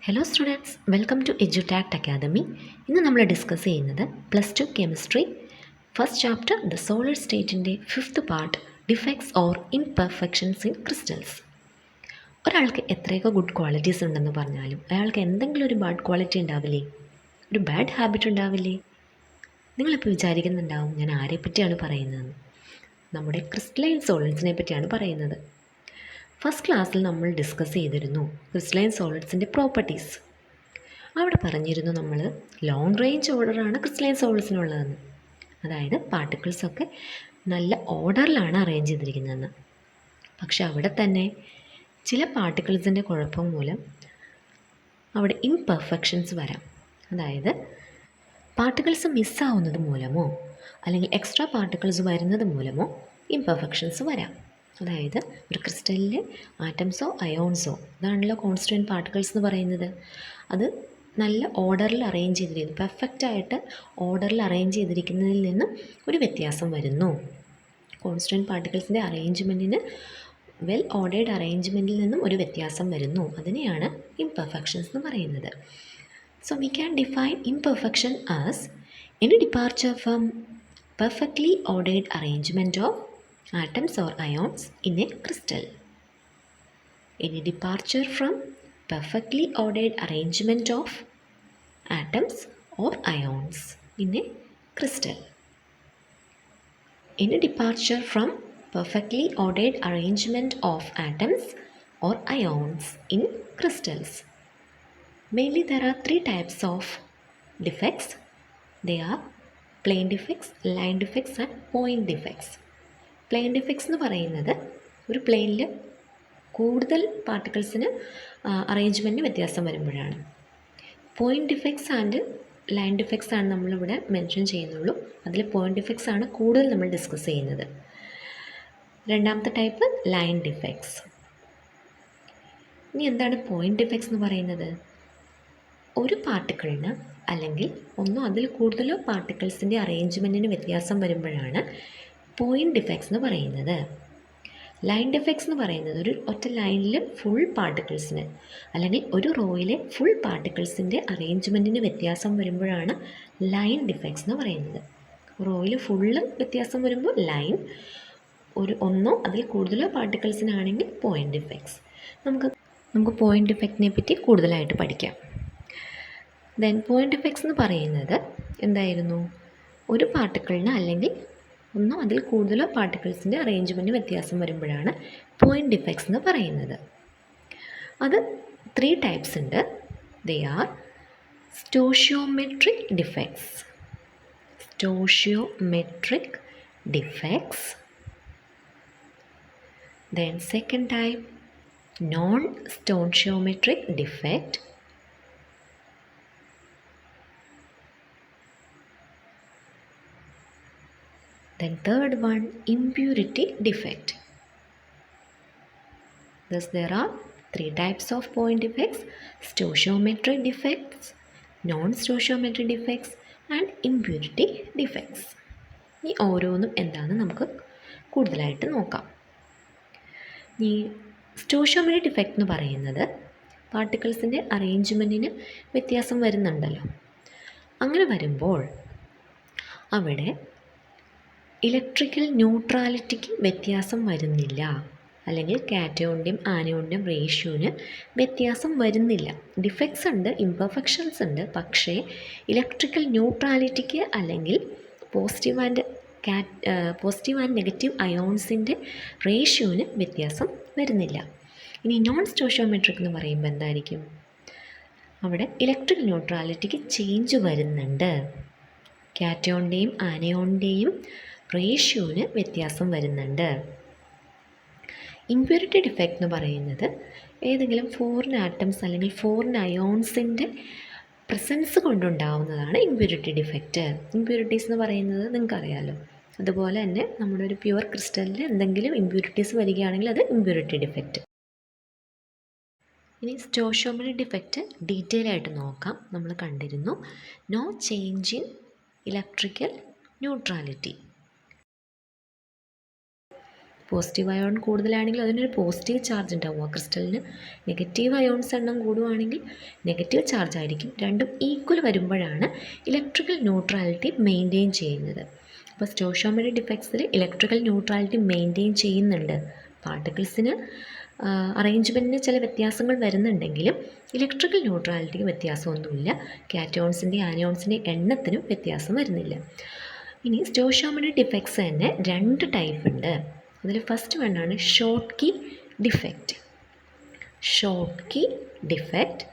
Hello students, welcome to Edutact Academy. ഇന്ന് നമ്മൾ discuss ചെയ്യുന്നത് +2 chemistry first chapter the solid സ്റ്റേറ്റിൻ്റെ 5th part defects or imperfections in crystals. ഒരാൾക്ക് എത്രയൊക്കെ good qualities ഉണ്ടെന്ന് പറഞ്ഞാലും അയാൾക്ക് എന്തെങ്കിലും ഒരു ബാഡ് ക്വാളിറ്റി ഉണ്ടാവില്ലേ, ഒരു ബാഡ് ഹാബിറ്റ് ഉണ്ടാവില്ലേ? നിങ്ങളിപ്പോൾ വിചാരിക്കുന്നുണ്ടാവും ഞാൻ ആരെ പറ്റിയാണ് പറയുന്നതെന്ന്. നമ്മുടെ ക്രിസ്റ്റലൈൻ സോളിഡ്സിനെ പറ്റിയാണ് പറയുന്നത്. ഫസ്റ്റ് ക്ലാസ്സിൽ നമ്മൾ ഡിസ്കസ് ചെയ്തിരുന്നു ക്രിസ്റ്റലൈൻ സോളിഡ്സിൻ്റെ പ്രോപ്പർട്ടീസ്. അവിടെ പറഞ്ഞിരുന്നു നമ്മൾ ലോങ് റേഞ്ച് ഓർഡറാണ് ക്രിസ്റ്റലൈൻ സോളിഡ്സിനുള്ളതെന്ന്. അതായത് പാർട്ടിക്കിൾസൊക്കെ നല്ല ഓർഡറിലാണ് അറേഞ്ച് ചെയ്തിരിക്കുന്നതെന്ന്. പക്ഷെ അവിടെ തന്നെ ചില പാർട്ടിക്കിൾസിൻ്റെ കുഴപ്പം മൂലം അവിടെ ഇംപെർഫെക്ഷൻസ് വരാം. അതായത് പാർട്ടിക്കിൾസ് മിസ്സാവുന്നത് മൂലമോ അല്ലെങ്കിൽ എക്സ്ട്രാ പാർട്ടിക്കിൾസ് വരുന്നത് മൂലമോ ഇംപെർഫെക്ഷൻസ് വരാം. അതായത് ഒരു ക്രിസ്റ്റലിൽ ആറ്റംസോ അയോൺസോ, ഇതാണല്ലോ കോൺസ്റ്റൻറ്റ് പാർട്ടിക്കിൾസ് എന്ന് പറയുന്നത്, അത് നല്ല ഓർഡറിൽ അറേഞ്ച് ചെയ്തിരിക്കുന്നു, പെർഫെക്റ്റായിട്ട് ഓർഡറിൽ അറേഞ്ച് ചെയ്തിരിക്കുന്നതിൽ നിന്നും ഒരു വ്യത്യാസം വരുന്നു. കോൺസ്റ്റൻറ്റ് പാർട്ടിക്കിൾസിൻ്റെ അറേഞ്ച്മെൻറ്റിന് വെൽ ഓർഡേർഡ് അറേഞ്ച്മെൻറ്റിൽ നിന്നും ഒരു വ്യത്യാസം വരുന്നു. അതിനെയാണ് ഇംപെർഫെക്ഷൻസ് എന്ന് പറയുന്നത്. So we can define imperfection as any departure from perfectly ordered arrangement of atoms or ions in a crystal. Any departure from perfectly ordered arrangement of atoms or ions in a crystal. Any departure from perfectly ordered arrangement of atoms or ions in crystals. Mainly there are three types of defects. They are plane defects, line defects and point defects. Plane defects എന്ന് പറയുന്നത് ഒരു പ്ലെയിനിൽ കൂടുതൽ പാർട്ടിക്കിൾസിന് അറേഞ്ച്മെൻറ്റിന് വ്യത്യാസം വരുമ്പോഴാണ്. Point defects and line defects ആണ് നമ്മളിവിടെ മെൻഷൻ ചെയ്യുന്നുള്ളൂ. അതിൽ പോയിൻറ്റ് ഡിഫെക്ട്സ് ആണ് കൂടുതൽ നമ്മൾ ഡിസ്കസ് ചെയ്യുന്നത്. രണ്ടാമത്തെ ടൈപ്പ് ലൈൻ ഡിഫെക്ട്സ്. ഇനി എന്താണ് പോയിൻറ്റ് ഡിഫെക്ട്സ് എന്ന് പറയുന്നത്? ഒരു പാർട്ടിക്കിളിന് അല്ലെങ്കിൽ ഒന്നോ അതിൽ കൂടുതലോ പാർട്ടിക്കിൾസിൻ്റെ അറേഞ്ച്മെൻറ്റിന് വ്യത്യാസം വരുമ്പോഴാണ് പോയിൻറ്റ് ഡിഫെക്ട്സ് എന്ന് പറയുന്നത്. ലൈൻ ഡിഫെക്ട്സ് എന്ന് പറയുന്നത് ഒരു ഒറ്റ ലൈനിൽ ഫുൾ പാർട്ടിക്കിൾസിന് അല്ലെങ്കിൽ ഒരു റോയിലെ ഫുൾ പാർട്ടിക്കിൾസിൻ്റെ അറേഞ്ച്മെൻറ്റിന് വ്യത്യാസം വരുമ്പോഴാണ് ലൈൻ ഡിഫെക്ട്സ് എന്ന് പറയുന്നത്. റോയിൽ ഫുള്ള് വ്യത്യാസം വരുമ്പോൾ ലൈൻ, ഒരു ഒന്നോ അതിൽ കൂടുതലോ പാർട്ടിക്കിൾസിനാണെങ്കിൽ പോയിൻറ്റ് ഡിഫെക്ട്സ്. നമുക്ക് പോയിൻറ്റ് ഡിഫെക്റ്റിനെ പറ്റി കൂടുതലായിട്ട് പഠിക്കാം. ദെൻ പോയിൻറ്റ് ഡിഫെക്ട്സ് എന്ന് പറയുന്നത് എന്തായിരുന്നു? ഒരു പാർട്ടിക്കിളിന് അല്ലെങ്കിൽ ഒന്നോ അതിൽ കൂടുതലോ പാർട്ടിക്കിൾസിൻ്റെ അറേഞ്ച്മെൻറ്റ് വ്യത്യാസം വരുമ്പോഴാണ് പോയിൻറ്റ് ഡിഫെക്ട്സ് എന്ന് പറയുന്നത്. അത് 3 ടൈപ്സ് ഉണ്ട്. They are stoichiometric defects, then second type non stoichiometric defect, then third one impurity defect. Thus there are 3 types of point defects: stoichiometric defects, non-stoichiometric defects and impurity defects. ഈ ഓരോന്നും എന്താണെന്ന് നമുക്ക് കൂടുതലായിട്ട് നോക്കാം. ഈ സ്റ്റോയിഷ്യോമെട്രിക് ഡിഫെക്റ്റ് എന്ന് പറയുന്നത് പാർട്ടിക്കിൾസിൻ്റെ അറേഞ്ച്മെൻറ്റിന് വ്യത്യാസം വരുന്നുണ്ടല്ലോ. അങ്ങനെ വരുമ്പോൾ അവിടെ ഇലക്ട്രിക്കൽ ന്യൂട്രാലിറ്റിക്ക് വ്യത്യാസം വരുന്നില്ല, അല്ലെങ്കിൽ കാറ്റയോണിൻ്റെയും ആനയോണിൻ്റെയും റേഷ്യോന് വ്യത്യാസം വരുന്നില്ല. ഡിഫെക്ട്സ് ഉണ്ട്, ഇംപെർഫെക്ഷൻസ് ഉണ്ട്, പക്ഷേ ഇലക്ട്രിക്കൽ ന്യൂട്രാലിറ്റിക്ക് അല്ലെങ്കിൽ പോസിറ്റീവ് ആൻഡ് നെഗറ്റീവ് അയോൺസിൻ്റെ റേഷ്യോന് വ്യത്യാസം വരുന്നില്ല. ഇനി നോൺ സ്റ്റോഷിയോമെട്രിക് എന്ന് പറയുമ്പോൾ എന്തായിരിക്കും? അവിടെ ഇലക്ട്രിക്കൽ ന്യൂട്രാലിറ്റിക്ക് ചേഞ്ച് വരുന്നുണ്ട്, കാറ്റയോണിൻ്റെയും ആനയോണിൻ്റെയും റേഷ്യോന് വ്യത്യാസം വരുന്നുണ്ട്. ഇംപ്യൂരിറ്റി ഡിഫെക്റ്റ് എന്ന് പറയുന്നത് ഏതെങ്കിലും ഫോറിൻ ആറ്റംസ് അല്ലെങ്കിൽ ഫോറിൻ അയോൺസിൻ്റെ പ്രസൻസ് കൊണ്ടുണ്ടാവുന്നതാണ് ഇംപ്യൂരിറ്റി ഡിഫെക്റ്റ്. ഇംപ്യൂരിറ്റീസ് എന്ന് പറയുന്നത് നിങ്ങൾക്കറിയാമല്ലോ. അതുപോലെ തന്നെ നമ്മുടെ ഒരു പ്യുവർ ക്രിസ്റ്റലിൽ എന്തെങ്കിലും ഇംപ്യൂരിറ്റീസ് വരികയാണെങ്കിൽ അത് ഇംപ്യൂരിറ്റി ഡിഫെക്റ്റ്. ഇനി സ്റ്റോയിഷ്യോമെട്രിക് ഡിഫെക്റ്റ് ഡീറ്റെയിൽ ആയിട്ട് നോക്കാം. നമ്മൾ കണ്ടിരുന്നു no change in electrical neutrality. Positive ion കൂടുതലാണെങ്കിൽ അതിനൊരു പോസിറ്റീവ് ചാർജ് ഉണ്ടാവും ആ ക്രിസ്റ്റലിന്. നെഗറ്റീവ് അയോൺസ് എണ്ണം കൂടുകയാണെങ്കിൽ നെഗറ്റീവ് ചാർജ് ആയിരിക്കും. രണ്ടും ഈക്വൽ വരുമ്പോഴാണ് ഇലക്ട്രിക്കൽ ന്യൂട്രാലിറ്റി മെയിൻറ്റെയിൻ ചെയ്യുന്നത്. അപ്പോൾ സ്റ്റോഷിയോമെട്രി ഡിഫക്ട്സിൽ ഇലക്ട്രിക്കൽ ന്യൂട്രാലിറ്റി മെയിൻറ്റെയിൻ ചെയ്യുന്നുണ്ട്. പാർട്ടിക്കിൾസിന് അറേഞ്ച്മെൻറ്റിന് ചില വ്യത്യാസങ്ങൾ വരുന്നുണ്ടെങ്കിലും ഇലക്ട്രിക്കൽ ന്യൂട്രാലിറ്റിക്ക് വ്യത്യാസമൊന്നുമില്ല. കാറ്റയോൺസിൻ്റെയും ആനയോൺസിൻ്റെയും എണ്ണത്തിനും വ്യത്യാസം വരുന്നില്ല. ഇനി സ്റ്റോഷിയോമെട്രി ഡിഫക്ട്സ് തന്നെ 2 ടൈപ്പ് ഉണ്ട്. അതിൽ ഫസ്റ്റ് വണ്ണാണ് Schottky defect. Schottky defect.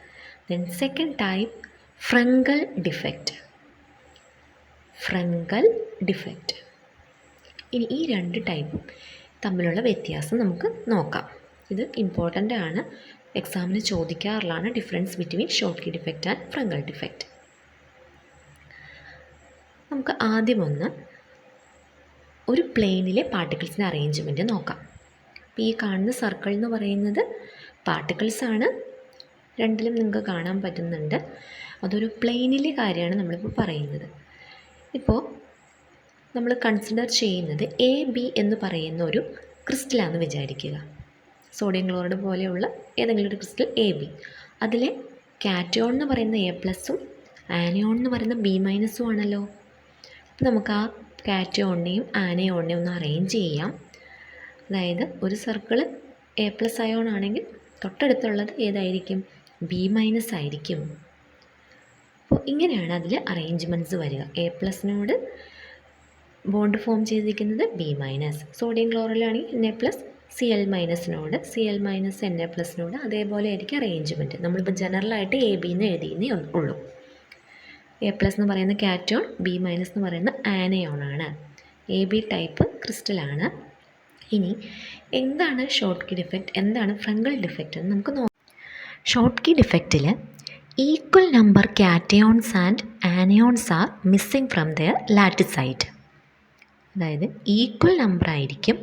Then second type Frenkel defect. Frenkel defect. ഇനി ഈ 2 ടൈപ്പും തമ്മിലുള്ള വ്യത്യാസം നമുക്ക് നോക്കാം. ഇത് ഇമ്പോർട്ടൻ്റ് ആണ്, എക്സാമിന് ചോദിക്കാറുള്ളതാണ്. Difference between Schottky defect and Frenkel defect. നമുക്ക് ആദ്യം ഒരു പ്ലെയിനിലെ പാർട്ടിക്കിൾസിൻ്റെ അറേഞ്ച്മെൻറ്റ് നോക്കാം. അപ്പോൾ ഈ കാണുന്ന സർക്കിൾ എന്ന് പറയുന്നത് പാർട്ടിക്കിൾസാണ്. രണ്ടിലും നിങ്ങൾക്ക് കാണാൻ പറ്റുന്നുണ്ട്. അതൊരു പ്ലെയിനിലെ കാര്യമാണ് നമ്മളിപ്പോൾ പറയുന്നത്. ഇപ്പോൾ നമ്മൾ കൺസിഡർ ചെയ്യുന്നത് AB എന്ന് പറയുന്ന ഒരു ക്രിസ്റ്റലാണെന്ന് വിചാരിക്കുക. സോഡിയം ക്ലോറൈഡ് പോലെയുള്ള ഏതെങ്കിലും ഒരു ക്രിസ്റ്റൽ AB. അതിലെ കാറ്റയോൺ എന്ന് പറയുന്ന A+ഉം ആനയോൺ എന്ന് പറയുന്ന B- ആണല്ലോ. അപ്പോൾ നമുക്ക് ആ കാറ്റയോണിനെയും ആനയോണിനെയും ഒന്ന് അറേഞ്ച് ചെയ്യാം. അതായത് ഒരു സർക്കിൾ A+ അയോൺ ആണെങ്കിൽ തൊട്ടടുത്തുള്ളത് ഏതായിരിക്കും? B- ആയിരിക്കും. അപ്പോൾ ഇങ്ങനെയാണ് അതിൽ അറേഞ്ച്മെൻറ്റ്സ് വരിക. A+നോട് ബോണ്ട് ഫോം ചെയ്തിരിക്കുന്നത് B-. സോഡിയം ക്ലോറൈഡിലാണെങ്കിൽ Na+Cl-നോട് Cl-Na+നോട് അതേപോലെ ആയിരിക്കും അറേഞ്ച്മെൻറ്റ്. നമ്മളിപ്പോൾ ജനറലായിട്ട് AB എന്ന് എഴുതിയെന്നേ ഉള്ളൂ. A+ എന്ന് പറയുന്ന കാറ്റയോൺ, B- എന്ന് പറയുന്ന ആനയോണാണ്. AB type ക്രിസ്റ്റലാണ്. ഇനി എന്താണ് ഷോർട്ട് കീ ഡിഫക്റ്റ്, എന്താണ് ഫ്രങ്കൽ ഡിഫക്റ്റ് എന്ന് നമുക്ക് നോക്കാം. ഷോർട്ട് കീ ഡിഫക്റ്റിൽ equal number cations and anions are missing from their lattice site. അതായത് ഈക്വൽ നമ്പർ ആയിരിക്കും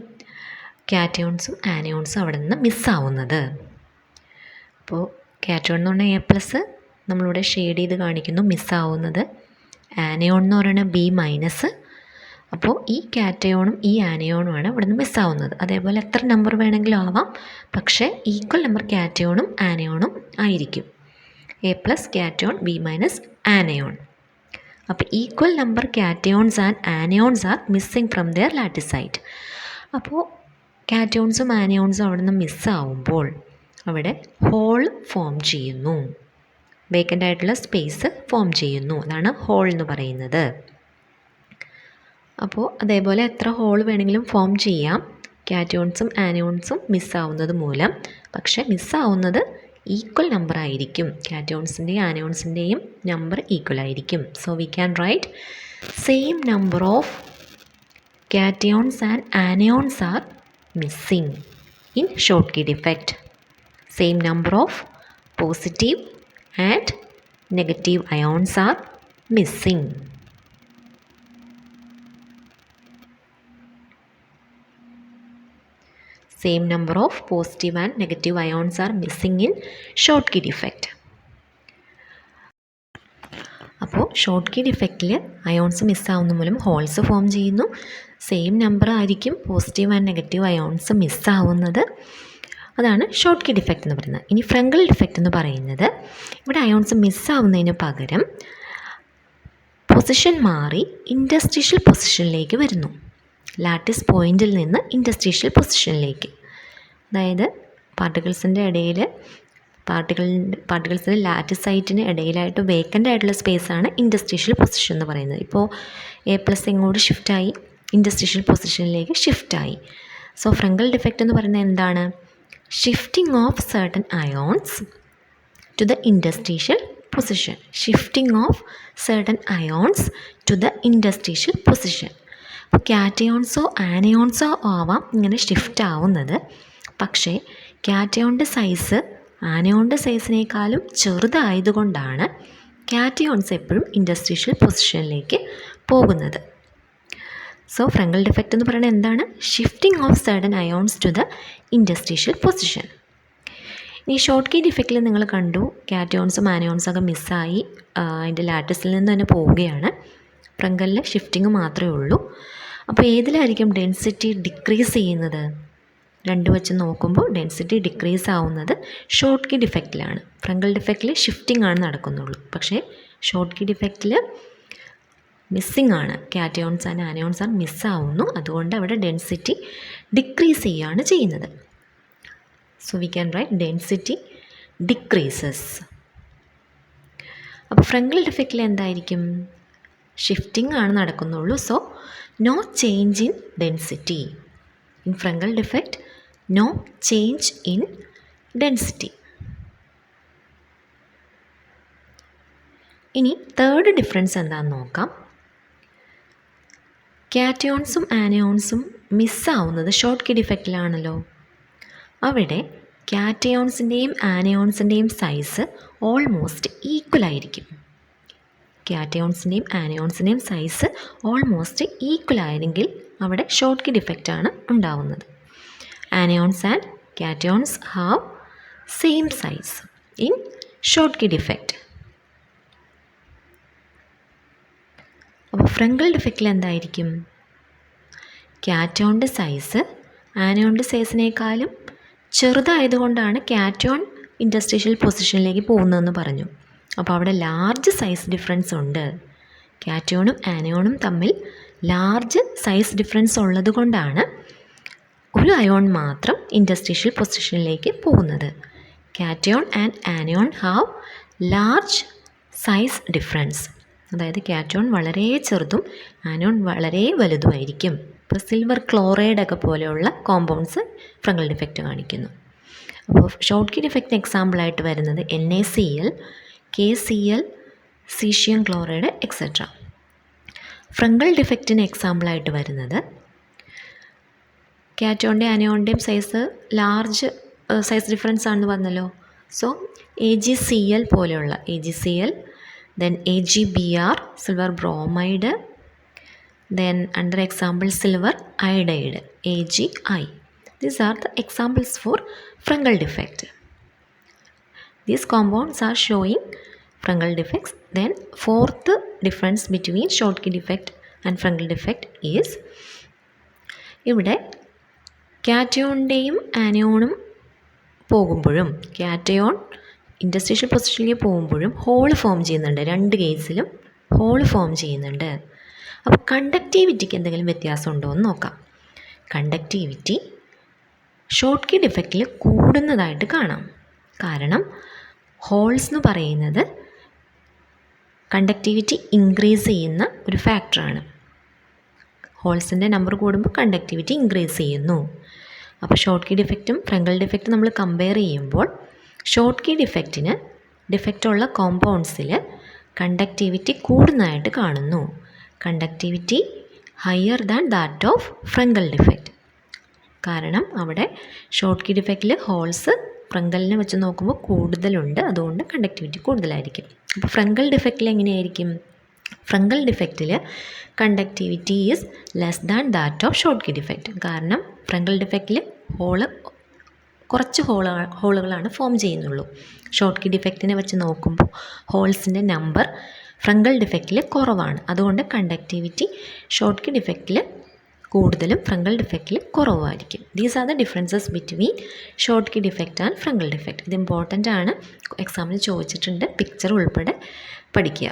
കാറ്റയോൺസും ആനയോൺസും അവിടെ നിന്ന് മിസ്സാവുന്നത്. അപ്പോൾ കാറ്റയോൺ എന്ന് പറഞ്ഞാൽ A+, നമ്മളിവിടെ ഷെയ്ഡ് ചെയ്ത് കാണിക്കുന്നു മിസ്സാവുന്നത്. ആനയോൺ എന്ന് പറയുന്നത് B-. അപ്പോൾ ഈ കാറ്റയോണും ഈ ആനയോണുമാണ് ഇവിടെ നിന്ന് മിസ്സാവുന്നത്. അതേപോലെ എത്ര നമ്പർ വേണമെങ്കിലും ആവാം, പക്ഷേ ഈക്വൽ നമ്പർ കാറ്റയോണും ആനയോണും ആയിരിക്കും. A+ cation, B- anion. അപ്പോൾ equal number cations and anions are missing from their lattice site. അപ്പോൾ കാറ്റയോൺസും ആനയോൺസും അവിടെ നിന്ന് മിസ്സാവുമ്പോൾ അവിടെ ഹോൾ ഫോം ചെയ്യുന്നു. വേക്കൻ്റ് ആയിട്ടുള്ള സ്പേസ് ഫോം ചെയ്യുന്നു. അതാണ് ഹോൾ എന്ന് പറയുന്നത്. അപ്പോൾ അതേപോലെ എത്ര ഹോൾ വേണമെങ്കിലും ഫോം ചെയ്യാം കാറ്റയോൺസും ആനയോൺസും മിസ്സാവുന്നത് മൂലം. പക്ഷേ മിസ്സാവുന്നത് ഈക്വൽ നമ്പർ ആയിരിക്കും. കാറ്റയോൺസിൻ്റെയും ആനയോൺസിൻ്റെയും നമ്പർ ഈക്വൽ ആയിരിക്കും. So we can write same number of cations and anions are missing in Schottky defect. Same number of positive and negative ions are missing. Same number of positive and negative ions are missing in short key defect. അപ്പോൾ short key ഡിഫക്റ്റിൽ ions മിസ്സാവുന്ന മൂലം holes form ചെയ്യുന്നു. Same number ആയിരിക്കും positive and negative ions മിസ്സാവുന്നത്. അതാണ് short key defect എന്ന് പറയുന്നത്. ഇനി ഫ്രങ്കൽ defect എന്ന് പറയുന്നത് ഇവിടെ അയോൺസ് മിസ്സാവുന്നതിന് പകരം പൊസിഷൻ മാറി ഇൻറ്റർസ്റ്റീഷ്യൽ പൊസിഷനിലേക്ക് വരുന്നു. ലാറ്റിസ് പോയിൻറ്റിൽ നിന്ന് ഇൻറ്റർസ്റ്റീഷ്യൽ പൊസിഷനിലേക്ക്. അതായത് പാർട്ടിക്കിൾസിൻ്റെ ഇടയിൽ പാർട്ടിക്കിൾസിൻ്റെ ലാറ്റിസൈറ്റിന് ഇടയിലായിട്ട് വേക്കൻ്റ് ആയിട്ടുള്ള സ്പേസാണ് ഇൻറ്റർസ്റ്റീഷ്യൽ പൊസിഷൻ എന്ന് പറയുന്നത്. ഇപ്പോൾ A+ ഇങ്ങോട്ട് ഷിഫ്റ്റായി ഇൻറ്റർസ്റ്റീഷ്യൽ പൊസിഷനിലേക്ക് ഷിഫ്റ്റായി. സോ ഫ്രങ്കൽ ഡിഫക്റ്റ് എന്ന് പറയുന്നത് എന്താണ്? Shifting of certain ions to the interstitial position. Shifting of certain ions to the interstitial position. അപ്പോൾ കാറ്റയോൺസോ ആനയോൺസോ ആവാം ഇങ്ങനെ ഷിഫ്റ്റ് ആവുന്നത്. പക്ഷേ കാറ്റയോണിൻ്റെ സൈസ് ആനയോണിൻ്റെ സൈസിനേക്കാളും ചെറുതായതുകൊണ്ടാണ് കാറ്റയോൺസ് എപ്പോഴും ഇൻറ്റർസ്റ്റീഷ്യൽ പൊസിഷനിലേക്ക് പോകുന്നത്. സോ ഫ്രങ്കൽ ഡിഫക്റ്റ് എന്ന് പറയുന്നത് എന്താണ്? Shifting of certain ions to the interstitial position. ഈ ഷോർട്ട് കീ ഡിഫക്റ്റിൽ നിങ്ങൾ കണ്ടു കാറ്റയോൺസും ആനയോൺസും ഒക്കെ മിസ്സായി അതിൻ്റെ ലാറ്റിസിൽ നിന്ന് തന്നെ പോവുകയാണ്. ഫ്രങ്കലിൽ ഷിഫ്റ്റിംഗ് മാത്രമേ ഉള്ളൂ. അപ്പോൾ ഏതിലായിരിക്കും ഡെൻസിറ്റി ഡിക്രീസ് ചെയ്യുന്നത്? രണ്ട് വെച്ച് നോക്കുമ്പോൾ ഡെൻസിറ്റി ഡിക്രീസ് ആവുന്നത് ഷോർട്ട് കീ ഡിഫക്റ്റിലാണ്. ഫ്രങ്കൽ ഡിഫക്റ്റിൽ ഷിഫ്റ്റിംഗ് ആണ് നടക്കുന്നുള്ളൂ. പക്ഷേ ഷോർട്ട് കീ ഡിഫക്റ്റിൽ മിസ്സിംഗ് ആണ്. കാറ്റയോൺസ് ആൻഡ് ആനയോൺസ് ആണ് മിസ്സാവുന്നു. അതുകൊണ്ട് അവിടെ ഡെൻസിറ്റി ഡിക്രീസ് ചെയ്യുകയാണ് ചെയ്യുന്നത്. So we can write density decreases. അപ്പോൾ ഫ്രങ്കൽ ഡിഫക്റ്റിൽ എന്തായിരിക്കും? ഷിഫ്റ്റിംഗ് ആണ് നടക്കുന്നുള്ളൂ. So no change in density. In Frenkel defect no change in density. ഇനി തേർഡ് ഡിഫറൻസ് എന്താണെന്ന് നോക്കാം. കാറ്റയോൺസും ആനയോൺസും മിസ്സാവുന്നത് ഷോർട്ട് കീ ഡിഫക്റ്റിലാണല്ലോ. അവിടെ കാറ്റയോൺസിൻ്റെയും ആനയോൺസിൻ്റെയും സൈസ് ഓൾമോസ്റ്റ് ഈക്വൽ ആയിരിക്കും. കാറ്റയോൺസിൻ്റെയും ആനയോൺസിൻ്റെയും സൈസ് ഓൾമോസ്റ്റ് ഈക്വൽ ആയെങ്കിൽ അവിടെ ഷോർട്ട് കീ ഡിഫക്റ്റാണ് ഉണ്ടാവുന്നത്. Anions and cations have same size in Schottky defect. അപ്പോൾ ഫ്രങ്കൽ ഡിഫക്റ്റിൽ എന്തായിരിക്കും? കാറ്റയോണിൻ്റെ സൈസ് ആനയോണിൻ്റെ സൈസിനേക്കാളും ചെറുതായതുകൊണ്ടാണ് കാറ്റയോൺ ഇൻറ്റർസ്റ്റീഷ്യൽ പൊസിഷനിലേക്ക് പോകുന്നതെന്ന് പറഞ്ഞു. അപ്പോൾ അവിടെ ലാർജ് സൈസ് ഡിഫറൻസ് ഉണ്ട്. കാറ്റയോണും ആനയോണും തമ്മിൽ ലാർജ് സൈസ് ഡിഫറൻസ് ഉള്ളത് കൊണ്ടാണ് ഒരു അയോൺ മാത്രം ഇൻറ്റർസ്റ്റീഷ്യൽ പൊസിഷനിലേക്ക് പോകുന്നത്. Cation and anion have large size difference. അതായത് കാറ്റയോൺ വളരെ ചെറുതും ആനയോൺ വളരെ വലുതുമായിരിക്കും. ഇപ്പോൾ സിൽവർ ക്ലോറൈഡൊക്കെ പോലെയുള്ള കോമ്പൗണ്ട്സ് ഫ്രങ്കൽ ഡിഫക്റ്റ് കാണിക്കുന്നു. അപ്പോൾ ഷോർട്ട് കീ ഡിഫക്റ്റിന് എക്സാമ്പിളായിട്ട് വരുന്നത് NaCl, KCl, caesium chloride et cetera. Frenkel ഡിഫക്റ്റിന് എക്സാമ്പിളായിട്ട് വരുന്നത് കാറ്റയോണിൻ്റെയും ആനയോണിൻ്റെയും സൈസ് ലാർജ് സൈസ് ഡിഫറൻസ് ആണെന്ന് പറഞ്ഞല്ലോ. സോ AgCl പോലെയുള്ള AgCl, then AgBr, silver bromide, then under example silver iodide, AgI. These are the examples for fungal defect. These compounds are showing fungal defects. Then fourth difference between short key defect and fungal defect is ഇവിടെ കാറ്റയോണിൻ്റെയും ആനയോണും പോകുമ്പോഴും cation interstitial പൊസിഷനിലേക്ക് പോകുമ്പോഴും whole form ചെയ്യുന്നുണ്ട്. രണ്ട് കേസിലും whole form ചെയ്യുന്നുണ്ട്. അപ്പോൾ കണ്ടക്റ്റിവിറ്റിക്ക് എന്തെങ്കിലും വ്യത്യാസം ഉണ്ടോ എന്ന് നോക്കാം. കണ്ടക്റ്റിവിറ്റി ഷോർട്ട് കീ ഡിഫക്റ്റിൽ കൂടുന്നതായിട്ട് കാണാം. കാരണം ഹോൾസ് എന്ന് പറയുന്നത് കണ്ടക്റ്റിവിറ്റി ഇൻക്രീസ് ചെയ്യുന്ന ഒരു ഫാക്ടറാണ്. ഹോൾസിൻ്റെ നമ്പർ കൂടുമ്പോൾ കണ്ടക്റ്റിവിറ്റി ഇൻക്രീസ് ചെയ്യുന്നു. അപ്പോൾ ഷോർട്ട് കീ ഡിഫക്റ്റും ഫ്രങ്കൽ ഡിഫക്റ്റും നമ്മൾ കമ്പയർ ചെയ്യുമ്പോൾ ഷോർട്ട് കീ ഡിഫക്റ്റിന് ഡിഫക്റ്റുള്ള കോമ്പൗണ്ട്സിൽ കണ്ടക്റ്റിവിറ്റി കൂടുന്നതായിട്ട് കാണുന്നു. Conductivity higher than that of ഫ്രങ്കൽ defect. കാരണം അവിടെ ഷോർട്ട് കീ ഡിഫക്റ്റിൽ ഹോൾസ് ഫ്രങ്കലിനെ വെച്ച് നോക്കുമ്പോൾ കൂടുതലുണ്ട്. അതുകൊണ്ട് കണ്ടക്റ്റിവിറ്റി കൂടുതലായിരിക്കും. അപ്പോൾ ഫ്രങ്കൽ ഡിഫക്റ്റിൽ എങ്ങനെയായിരിക്കും? ഫ്രങ്കൽ ഡിഫക്റ്റിൽ conductivity is less than that of Schottky defect. കാരണം ഫ്രങ്കൽ ഡിഫക്റ്റിൽ കുറച്ച് ഹോളുകളാണ് ഫോം ചെയ്യുന്നുള്ളൂ. ഷോർട്ട് കീ ഡിഫക്റ്റിനെ വെച്ച് നോക്കുമ്പോൾ ഹോൾസിൻ്റെ നമ്പർ ഫ്രങ്കൽ ഡിഫക്റ്റിൽ കുറവാണ്. അതുകൊണ്ട് കണ്ടക്റ്റിവിറ്റി ഷോർട്ട് കീ ഡിഫക്റ്റിൽ കൂടുതലും ഫ്രങ്കൽ ഡിഫക്റ്റിൽ കുറവായിരിക്കും. These are the differences between Schottky defect and Frenkel defect. ഇത് ഇമ്പോർട്ടൻ്റ് ആണ്. എക്സാമിന് ചോദിച്ചിട്ടുണ്ട്. പിക്ചർ ഉൾപ്പെടെ പഠിക്കുക.